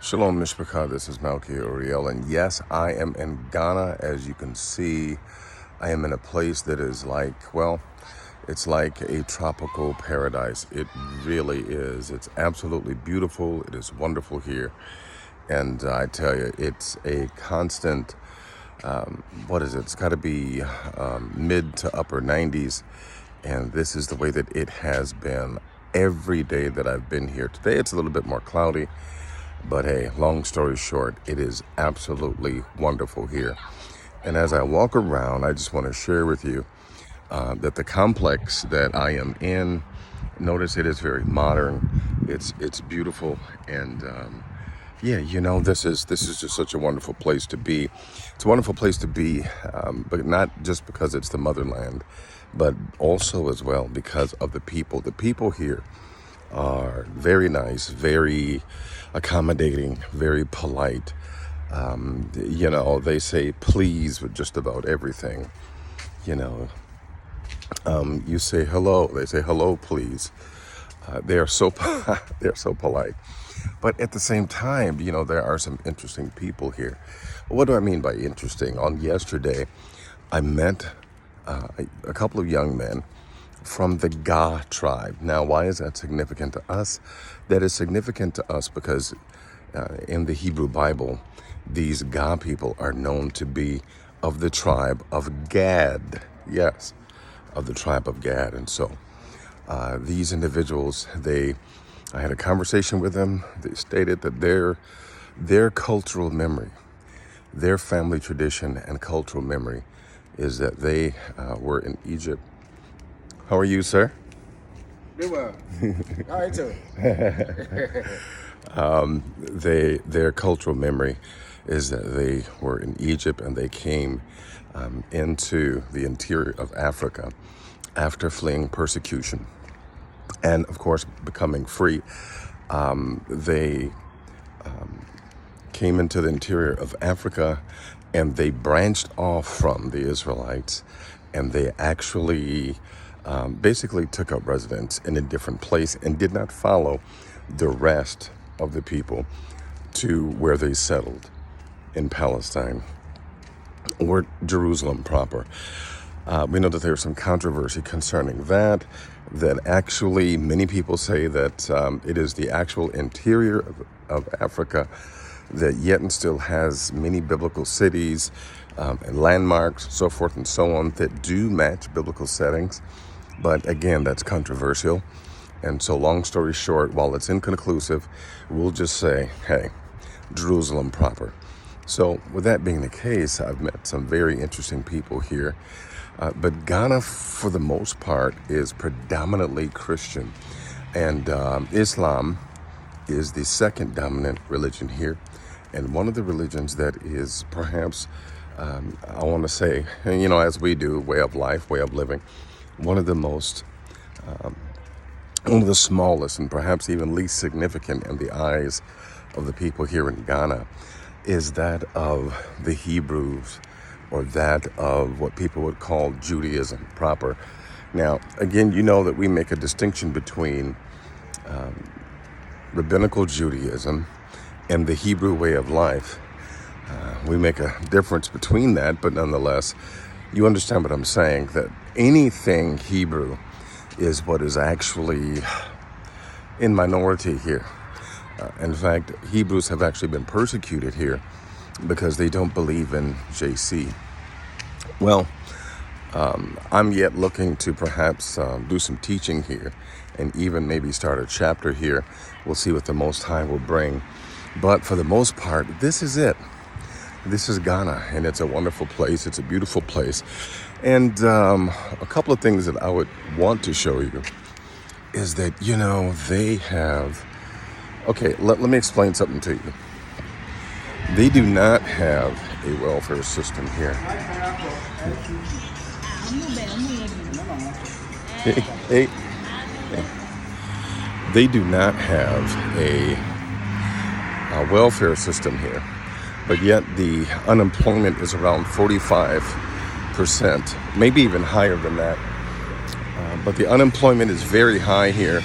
Shalom Mishpachah, this is Malki Uriel, and yes, I am in Ghana. As you can see, I am in a place that is like, well, it's like a tropical paradise. It really is. It's absolutely beautiful. It is wonderful here. And I tell you, it's a constant, what is it? It's got to be mid to upper 90s. And this is the way that it has been every day that I've been here. Today it's a little bit more cloudy. But hey, long story short, it is absolutely wonderful here. And as I walk around, I just want to share with you that the complex that I am in, notice it is very modern. It's beautiful, and yeah, this is just such a wonderful place to be. It's a wonderful place to be, but not just because it's the motherland, but also as well because of the people. The people here are very nice, very accommodating, very polite. They say please with just about everything. You know, you say hello, they say hello, please. They are so they're so polite. But at the same time, there are some interesting people here. What do I mean by interesting? On yesterday, I met a couple of young men from the Ga tribe. Now, why is that significant to us? That is significant to us because in the Hebrew Bible, these Ga people are known to be of the tribe of Gad. Yes, of the tribe of Gad. And so these individuals, I had a conversation with them. They stated that their cultural memory, their family tradition and cultural memory is that they were in Egypt. How are you, sir? Good well. All right, too. Their cultural memory is that they were in Egypt and they came into the interior of Africa after fleeing persecution and, of course, becoming free. They came into the interior of Africa and they branched off from the Israelites, and they actually basically took up residence in a different place and did not follow the rest of the people to where they settled in Palestine or Jerusalem proper. We know that there's some controversy concerning that actually many people say that it is the actual interior of Africa that yet and still has many biblical cities and landmarks, so forth and so on, that do match biblical settings. But again, that's controversial. And so long story short, while it's inconclusive, we'll just say, hey, Jerusalem proper. So with that being the case, I've met some very interesting people here. But Ghana, for the most part, is predominantly Christian. And Islam is the second dominant religion here. And one of the religions that is perhaps, I want to say, as we do, way of life, way of living, one of the smallest and perhaps even least significant in the eyes of the people here in Ghana is that of the Hebrews, or that of what people would call Judaism proper. Now, again, you know that we make a distinction between rabbinical Judaism and the Hebrew way of life. We make a difference between that, but nonetheless, you understand what I'm saying, that anything Hebrew is what is actually in minority here. In fact, Hebrews have actually been persecuted here because they don't believe in JC. Well, I'm yet looking to perhaps do some teaching here and even maybe start a chapter here. We'll see what the Most High will bring. But for the most part, this is it. This is Ghana, and it's a wonderful place. It's a beautiful place. And a couple of things that I would want to show you is that, they have... Okay, let me explain something to you. They do not have a welfare system here. Hey. They do not have a welfare system here, but yet the unemployment is around 45%, maybe even higher than that. But the unemployment is very high here.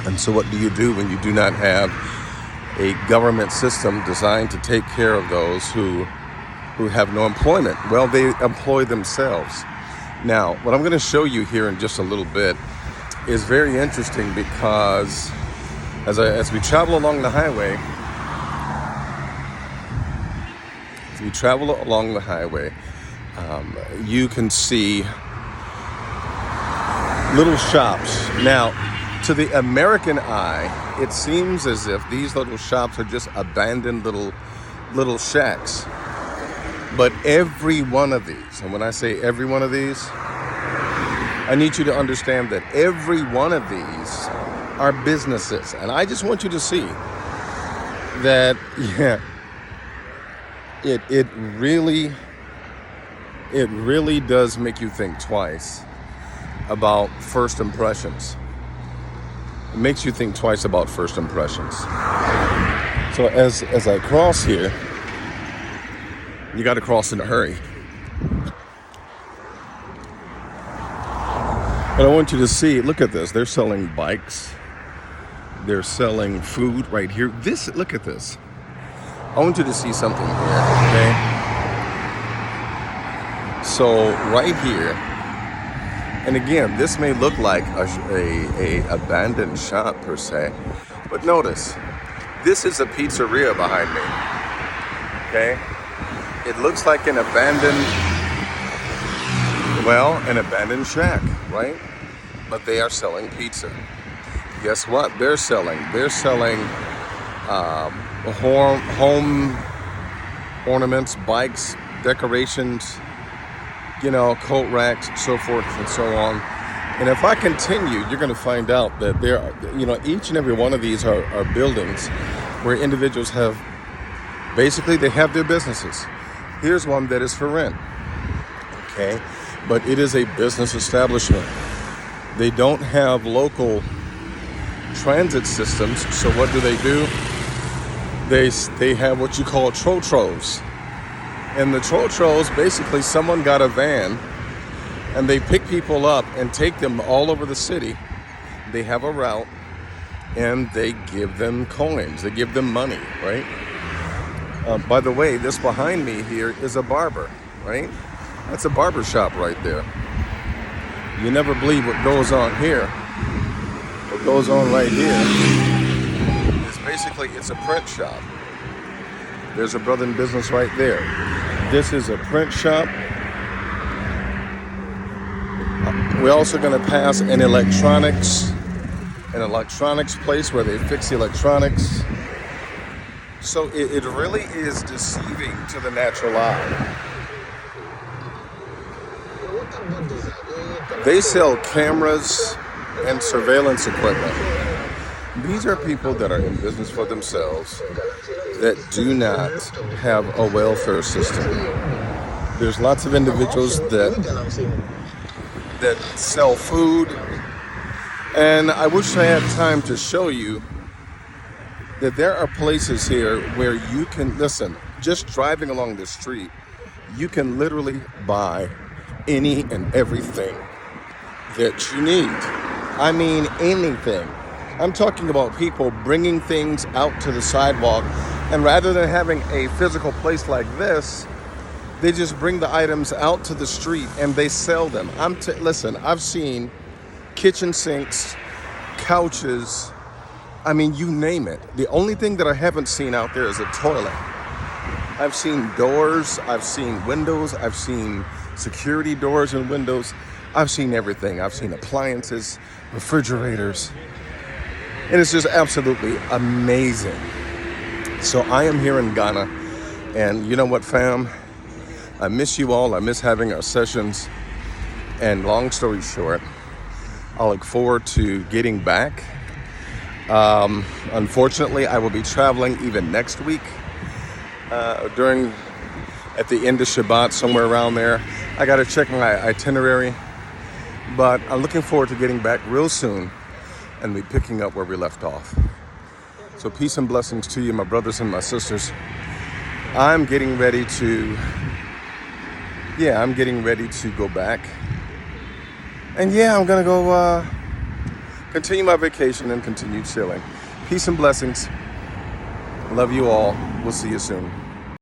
And so what do you do when you do not have a government system designed to take care of those who have no employment. Well, they employ themselves. Now, what I'm going to show you here in just a little bit is very interesting because as we travel along the highway, you can see little shops. Now, to the American eye, it seems as if these little shops are just abandoned little shacks. But every one of these, and when I say every one of these, I need you to understand that every one of these are businesses. And I just want you to see that, it really does make you think twice about first impressions. It makes you think twice about first impressions. So as I cross here, you got to cross in a hurry. But I want you to see, look at this. They're selling bikes. They're selling food right here. Look at this. I want you to see something here, okay? So right here, and again, this may look like a abandoned shop per se, but notice, this is a pizzeria behind me, okay? It looks like an abandoned shack, right? But they are selling pizza. Guess what? They're selling home ornaments, bikes, decorations, coat racks, so forth and so on. And if I continue, you're going to find out that there are, each and every one of these are buildings where individuals have, basically they have their businesses. Here's one that is for rent, okay? But it is a business establishment. They don't have local transit systems, so what do? They have what you call trotros. And the trotros, basically someone got a van and they pick people up and take them all over the city. They have a route and they give them coins, they give them money, right? By the way, this behind me here is a barber, right? That's a barber shop right there. You never believe what goes on here. What goes on right here is basically, it's a print shop. There's a brother in business right there. This is a print shop. We're also going to pass an electronics place where they fix the electronics. So it really is deceiving to the natural eye. They sell cameras and surveillance equipment. These are people that are in business for themselves that do not have a welfare system. There's lots of individuals that sell food. And I wish I had time to show you that there are places here where you can, listen, just driving along the street, you can literally buy any and everything that you need. I mean, anything. I'm talking about people bringing things out to the sidewalk, and rather than having a physical place like this, they just bring the items out to the street and they sell them. Listen, I've seen kitchen sinks, couches, I mean, you name it. The only thing that I haven't seen out there is a toilet. I've seen doors, I've seen windows, I've seen security doors and windows. I've seen everything. I've seen appliances, refrigerators, and it's just absolutely amazing. So I am here in Ghana, and you know what, fam? I miss you all. I miss having our sessions, and long story short, I look forward to getting back. Unfortunately, I will be traveling even next week at the end of Shabbat, somewhere around there. I got to check my itinerary, but I'm looking forward to getting back real soon and be picking up where we left off. So peace and blessings to you, my brothers and my sisters. I'm getting ready to go back. And I'm going to go continue my vacation and continue chilling. Peace and blessings. Love you all. We'll see you soon.